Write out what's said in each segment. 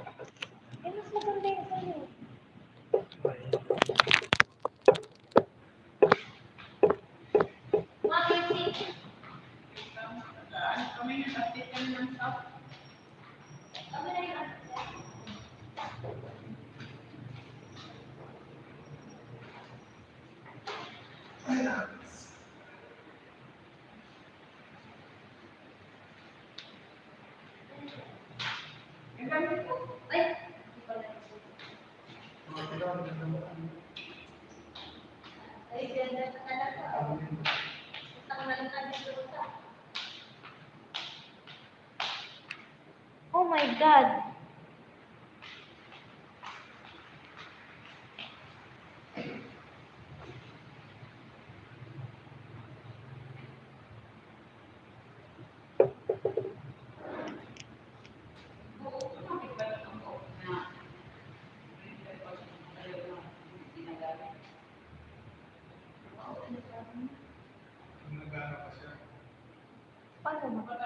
Eh, mas maganda yung sa'yo. Ay, ganda na talaga. Oh my God. Paano ba?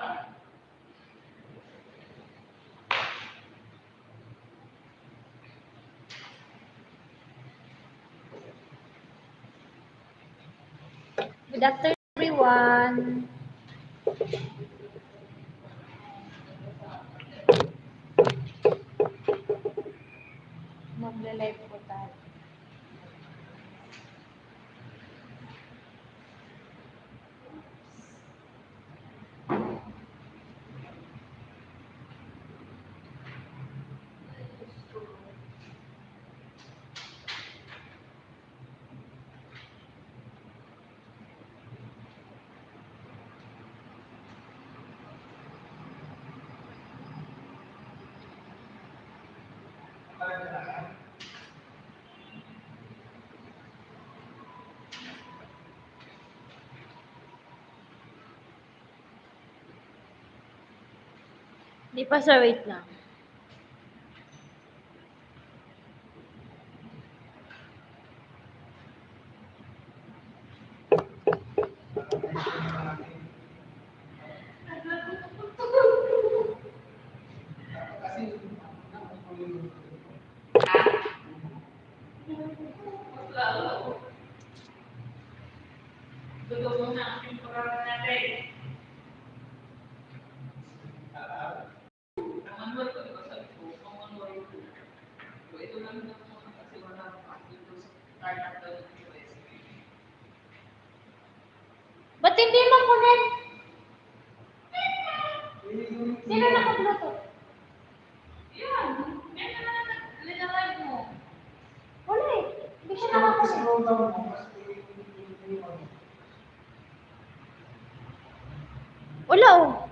Good afternoon, everyone. Magle-live po tayo. Di pa sir, wait lang. Ba't hindi mag-connect? Sino naka-bluetooth? Yan. Yan na live mo. Wala eh. Hindi siya naka-connect. Wala oh.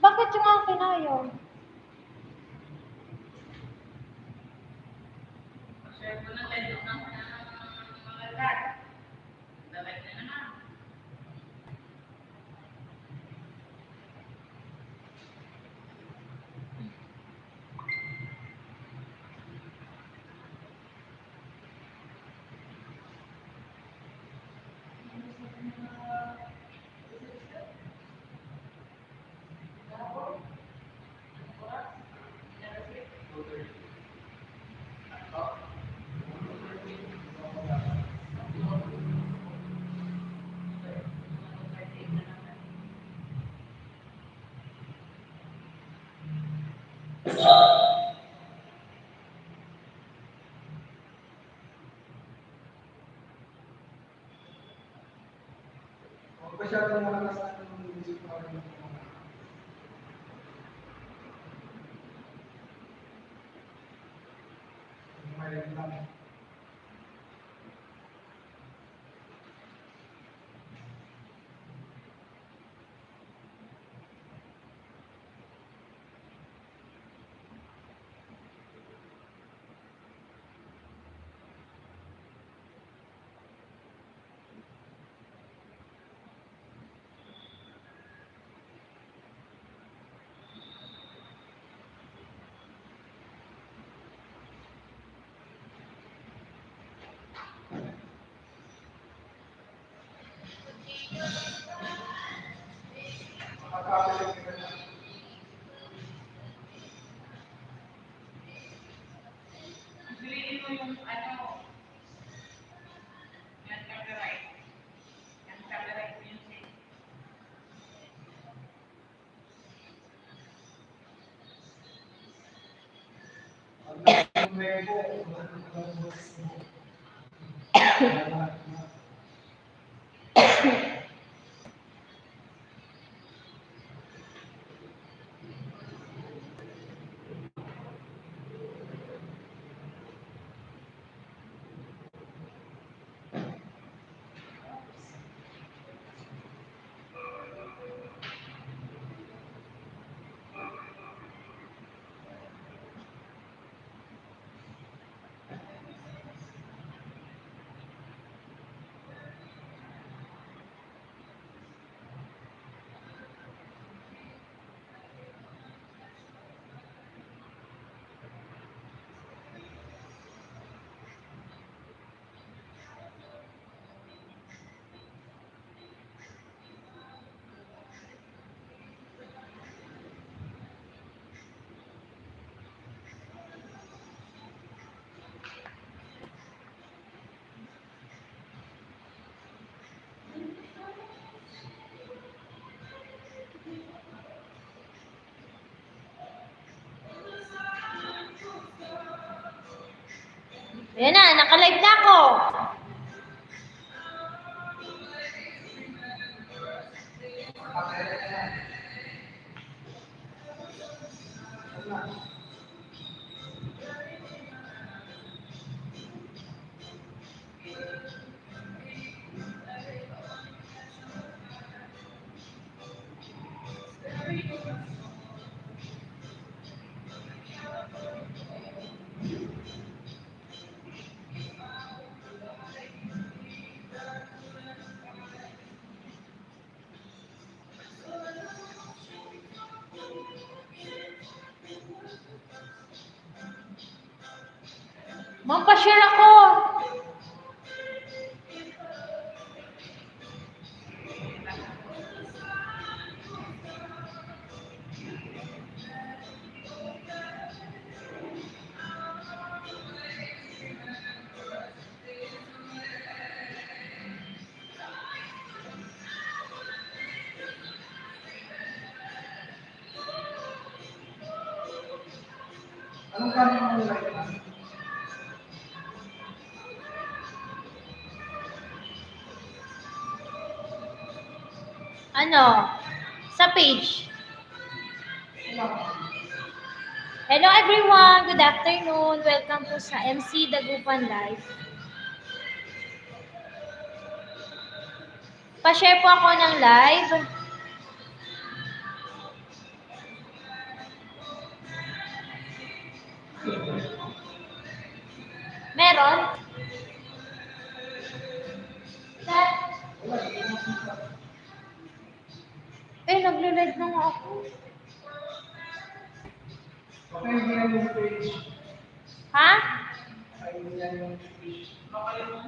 Bakit yung akin ayaw? Masyadong malakas ang music mo. Ayan na, naka-live na ako. Mampashare ako. Anong kanya mo nila? Ano? Sa page. Hello everyone! Good afternoon! Welcome po sa MC Dagupan Live. Pa-share po ako ng live. Meron? Naglo-live na nga ako. Okay, hindi yan yung page. Ha? Ay, hindi yan yung page.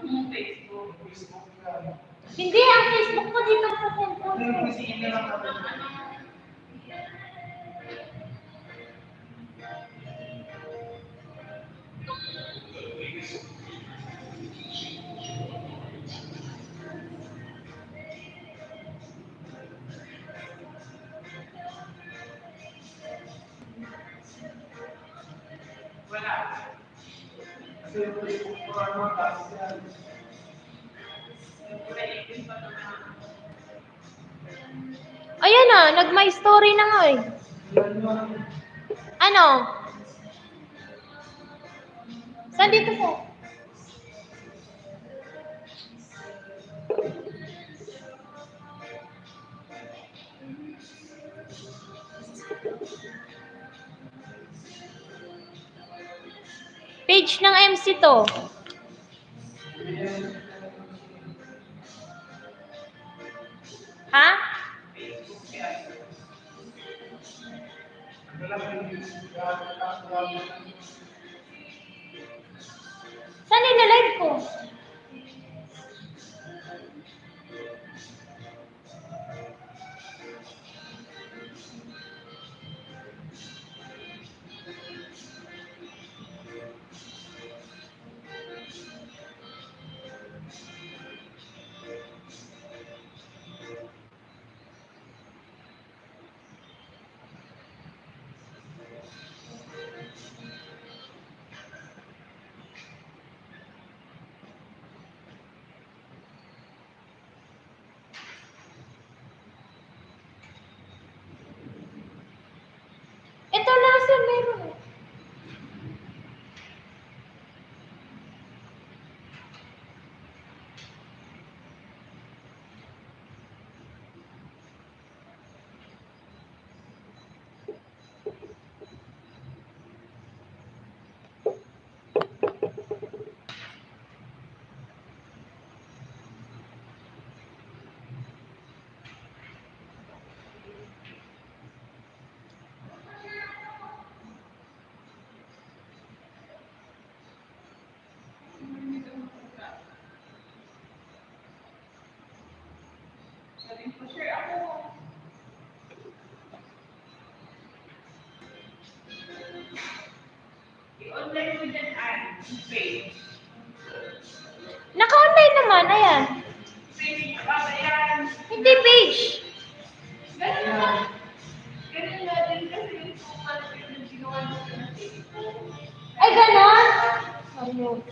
Yung Facebook. Facebook ka. Hindi, ang Facebook ko dito sa cellphone ko. Kasi hindi lang kami. Wala. Kasi yung Facebook ko ano, taas yan. Ayan na, nag-my story na nga eh. Yan yung Ano? Saan dito po? Page ng MC to. Ha? Saan nila-live ko? Galing ko, share ako. I-online mo dyan, page. Naka-online naman, ayan. Page, yan. Hindi page. Ganun lang. Ganun nga din kasi yung super yung ginawa mo sa Facebook. Ay, ganon? Ayun.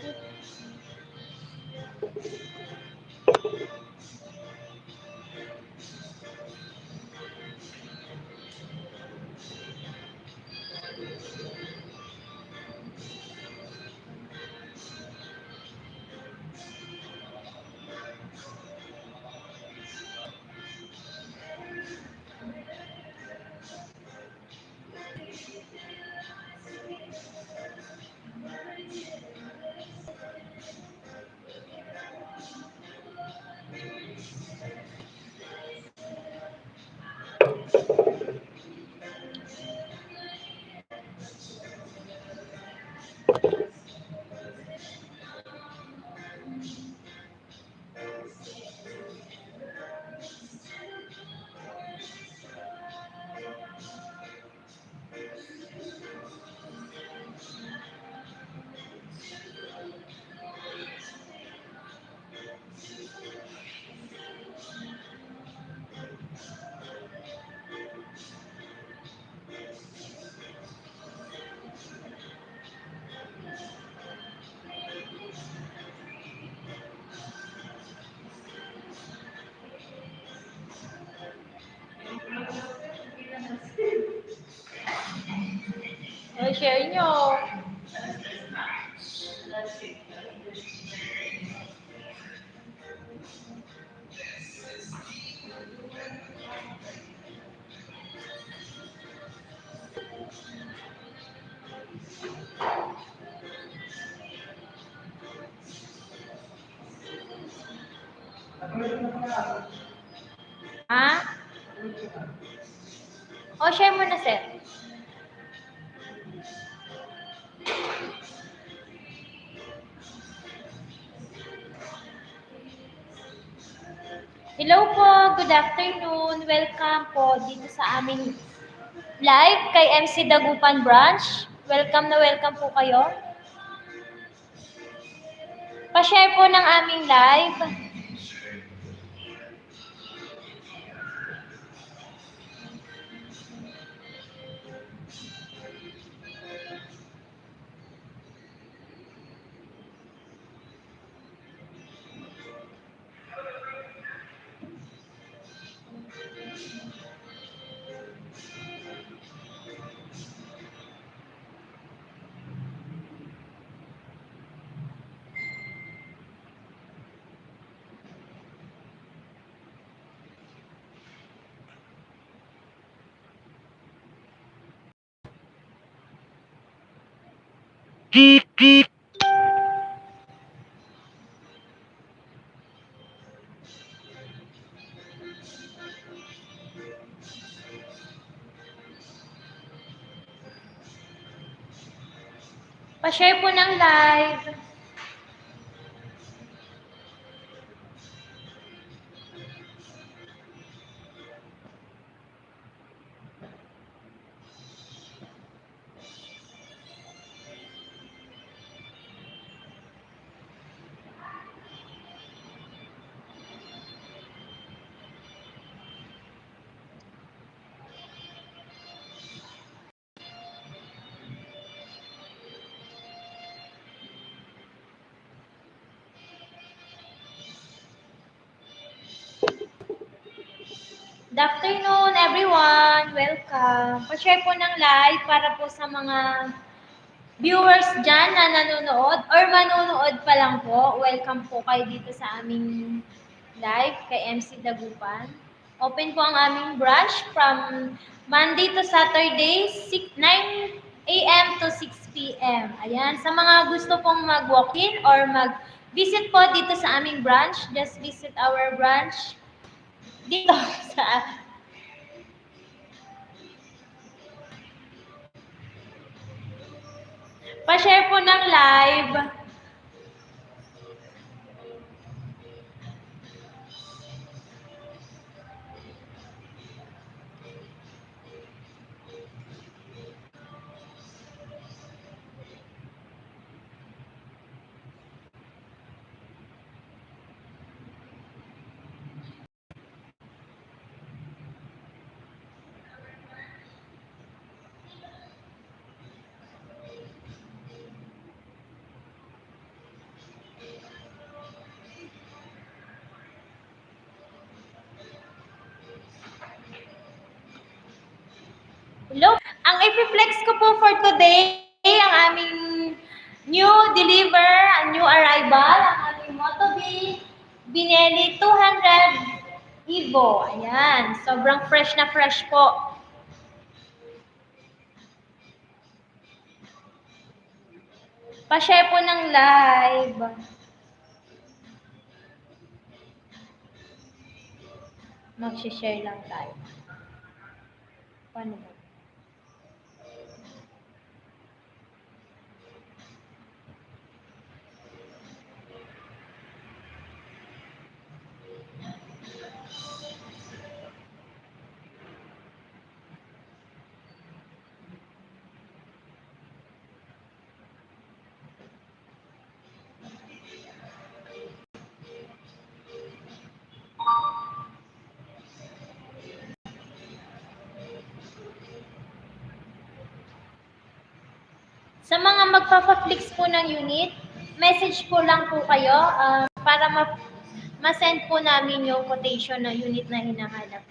O, share nyo. Ha? O, share mo na, sir. Hello po, good afternoon. Welcome po dito sa aming live kay MC Dagupan Branch. Welcome na welcome po kayo. Pa-share po ng aming live. Pa-share po ng live. Good afternoon, everyone. Welcome. Pa-share po ng live para po sa mga viewers dyan na nanonood or manonood pa lang po. Welcome po kayo dito sa aming live kay MC Dagupan. Open po ang aming branch from Monday to Saturday, 9 a.m. to 6 p.m. Ayan, sa mga gusto pong mag-walk-in or mag-visit po dito sa aming branch, just visit our branch dito sa pa-share po ng live. Hello. Ang i-flex ko po for today, ang aming new arrival, ang aming Moto B Binelli 200 Evo. Ayan, sobrang fresh na fresh po. Pa-share po ng live. Mag-share lang tayo. Paano ba? Sa mga magpapa-flex po ng unit, message po lang po kayo para ma-send po namin yung quotation ng unit na hinahanap.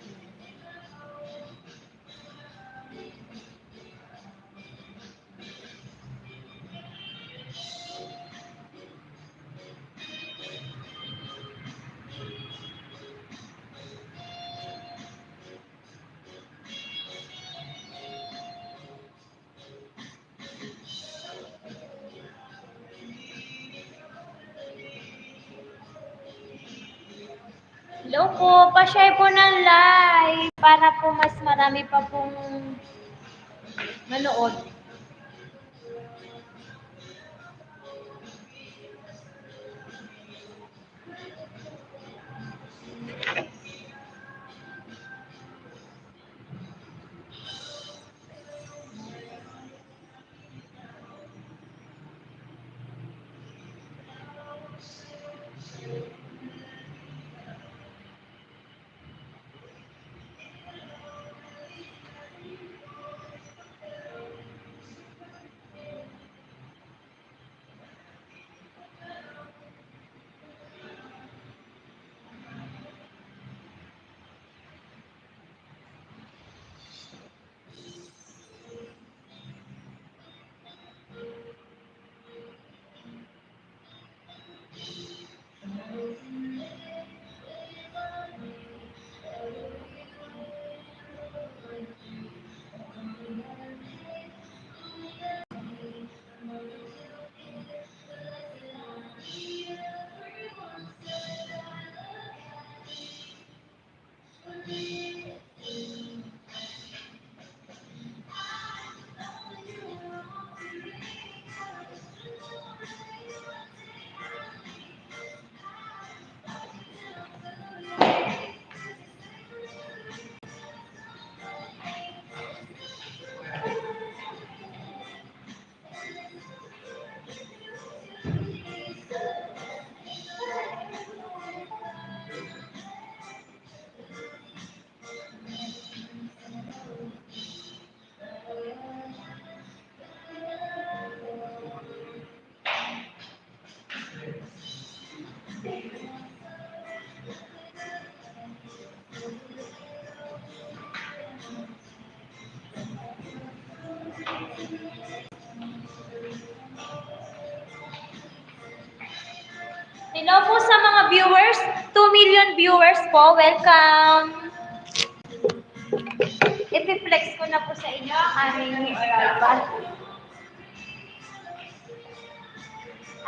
Hello po, pa-share po ng live para po mas marami pa pong manood. Hello po sa mga viewers, 2 million viewers po, welcome! I-flex ko na po sa inyo ang aming new arrival.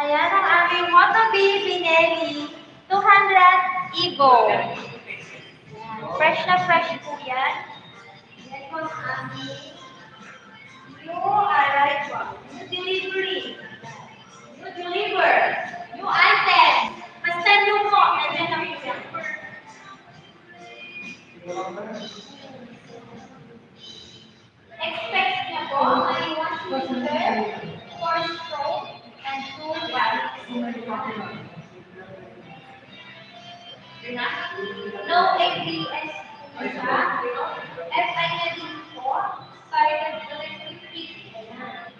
Ayan ang aming Moto B Binelli 200 Evo. Ayan. Fresh na fresh po yan. Yan po ang aming new arrival. New delivery. New deliver. New item. Basta new po. Nandiyan na po yan. Expect niya po ay 1 cylinder, 4 stroke, and 2 valves. No ABS po siya. FI na din po. Started electric kick. Ayan.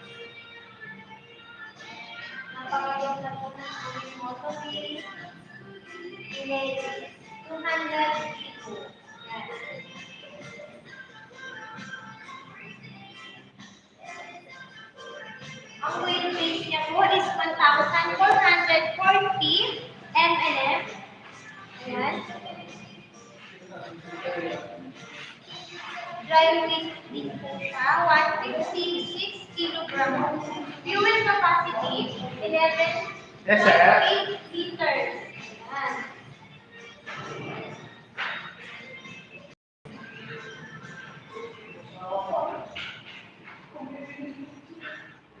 Napakaganda po ng aming Moto B Binelli 200 Evo. Ayan. Dry weight din po siya, 156 kilograms. Fuel capacity, 11.8 Yes, sir. liters. Yan.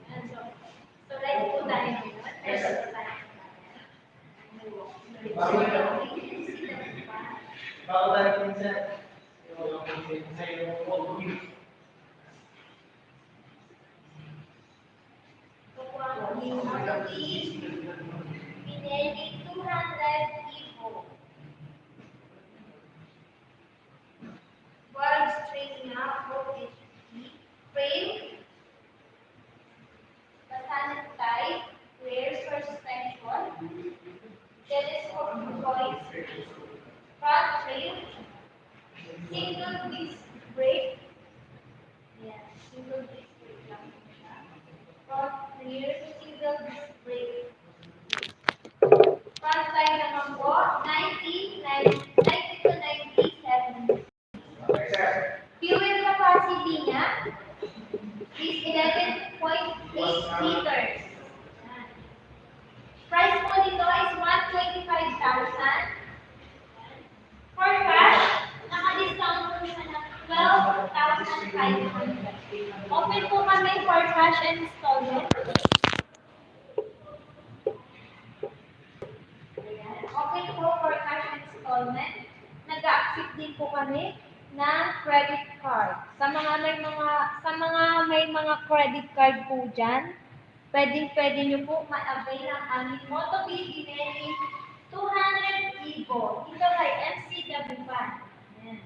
Yan. So, ready po tayo ngayon. Ready po tayo. Bago tayo pinsan, sa yung Pinili 200 people. Wide string na, frame, basahan type, rear suspension, telescope voice, front rail, single disc brake, yeah, single disc brake lang po siya. Front rear, single disc brake. Front line naman po, 90 to 97. Okay, sir. Fuel capacity niya is 11.8 liters. Yan. Price po nito is 125,000. For cash, naka-discount po siya ng 12,500. Open po kami for cash and installment. Ayan. Open po for cash and installment. Nag-accept din po kami ng credit card. Sa mga may mga credit card po diyan, pwede niyo po ma-avail ang aming Moto Binelli 200 Evo. Ito kay MC Dagupan. Ayan.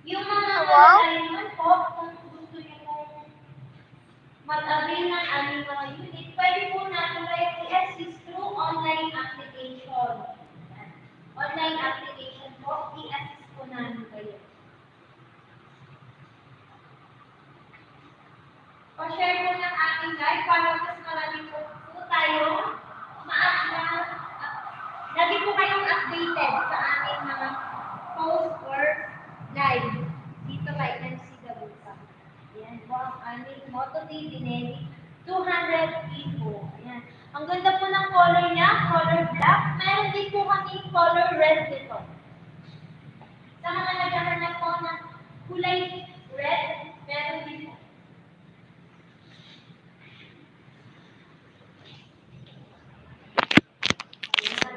Yung mga online po, kung gusto niyo pong mag-avail ng aming mga unit, pwede po natin kayo i-assist through online application. Ayan. Online application po, i-assist po namin kayo. Pa-share po ng ating live para mas marami po tayo lagi po kayong updated sa aming mga post or live dito kay MCW. Ayan po ang aming Moto Binelli 200 Evo. Ayan. Ang ganda po ng color niya, color black. Meron din po kami color red dito. Sa mga naghahanap po ng kulay red, meron din po. Ayan.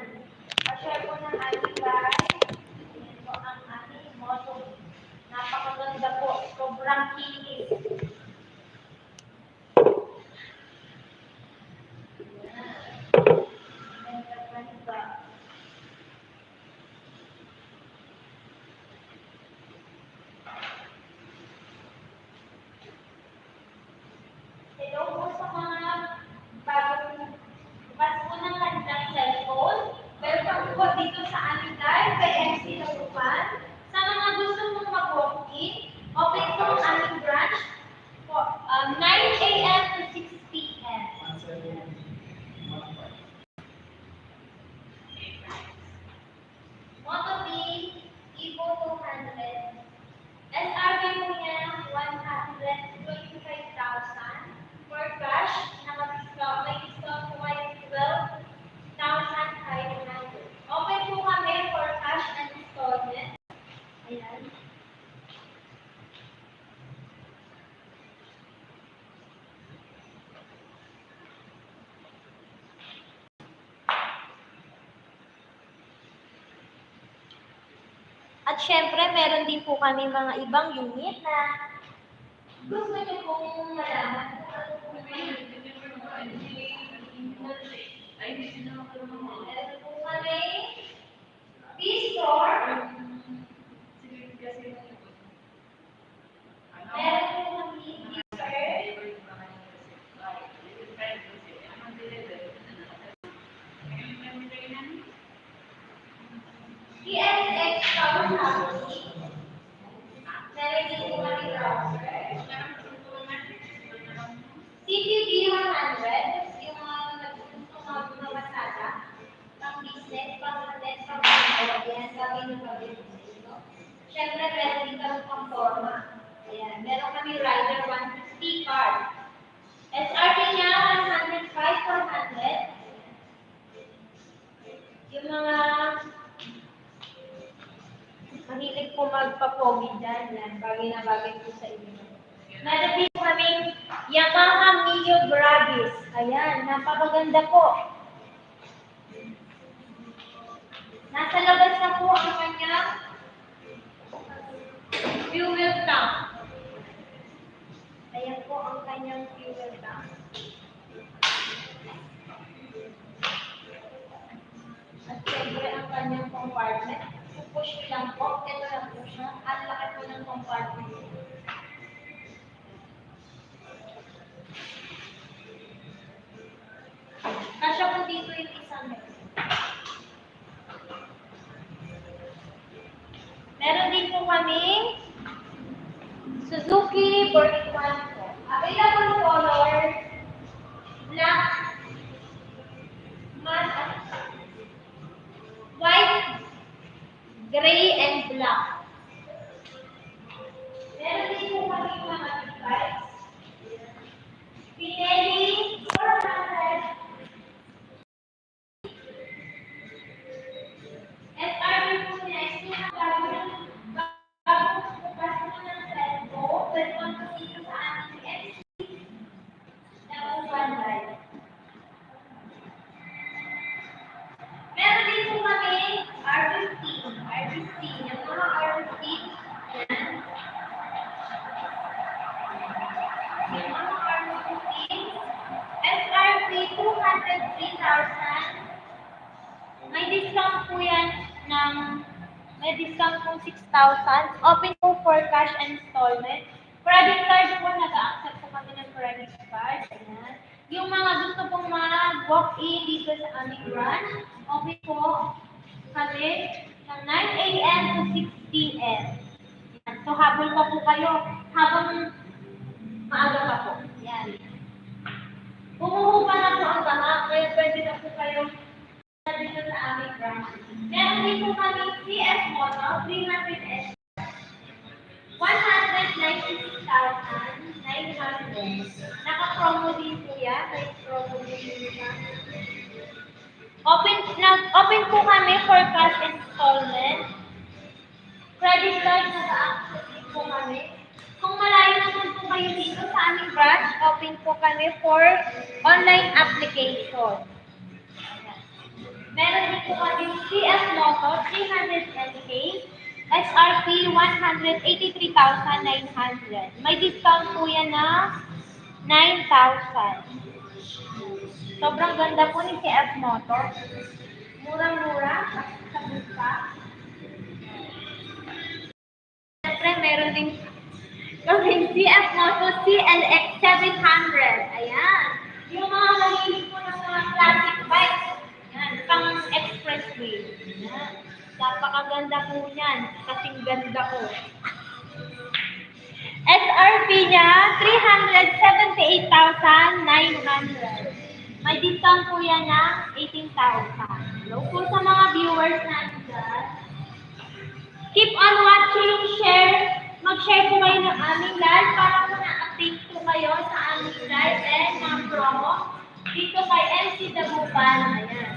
Pa-share po ng ating live. Ayan po ang aming Moto. Napakaganda po. Sobrang kinis. Hello po sa mga bagong bukas po ng kanilang cellphone. Welcome po dito sa aming live kay MC Dagupan. Sa mga gusto mong mag-walk-in, open po ang aming branch po, 9 a.m. to 6 p.m. Moto B, Evo 200. SRP po niya, 125,000. For cash, naka-discount, may discount po kayo 12,500. Open po kami for cash and installment. Ayan. At syempre, meron din po kami mga ibang unit na gusto nyo pong malaman. Meron po kami B-Store. Meron po kami B-Store. PSX Power Company. Meron din po kami browser. CPB 100, yung mga masada, pang business, pang hotel, pang hotel, yan, gawin yung pag-business. Siyempre, meron din kami pang forma. Ayan, meron kami rider 150 card. SRP niya, 105 per 100. Yung mga mahilig po magpapogi dyan, yan, bagay na bagay po sa inyo. Meron din kaming Yamaha Mio Gravis. Ayan, napakaganda po. Nasa labas na po ang kanyang fuel tank. Ayan po ang kanyang fuel tank. At siyempre ang kanyang compartment. Pupush lang po. Ito lang po siya. Ang laki po ng compartment. Kasya po dito yung isang meron. Meron din po kami Suzuki Boricua po. Available color, black, matte, white, gray, and black. Meron din po kami mga device. Pinelli 400. SRP po niya is 200. Bago bukas mo ng cellphone, pwede mo po dito sa aming MC. Tapos one ride. Meron din po kami R15. R15. Yung mga R15. Yan. Yung mga R15. SRP 203,000. May discount po yan may discount po 6,000. Open po for cash and installment. Credit card po, nag-accept po kami ng credit card. Ayan. Yung mga gusto pong mag-walk-in dito sa aming branch, open po kami ng 9 a.m. to 6 p.m. Ayan. So, habol pa po kayo. Habang maaga pa po. Ayan. Pumuhupa na po ang baha, kaya pwede na po kayo dito sa aming branch. Meron din po kami CS Motor 300S. 196,900. Naka-promo din po yan. May promo din siya. Open po kami for cash installment. Credit card naka-access din po kami. Kung malayo naman po kayo dito sa aming branch, open po kami for online application. Meron din po kami CS Motor 300NK, SRP 183,900. May discount po yan na 9,000. Sobrang ganda po ni CS Motor. Murang-mura, kasi sa buka. Siyempre, meron din kami CS Motor CLX 700. Ayan. Yung mga mahilig po ng mga classic bikes. Yan, pang expressway. Yan. Napakaganda po yan. Kasing ganda ko. SRP niya, 378,900. May discount po yan ng 18,000. Hello po sa mga viewers natin dyan. Keep on watching, share. Mag-share po kayo ng aming live para po na-update po kayo sa aming live and mga promo dito kay MC Dagupan. Ayan.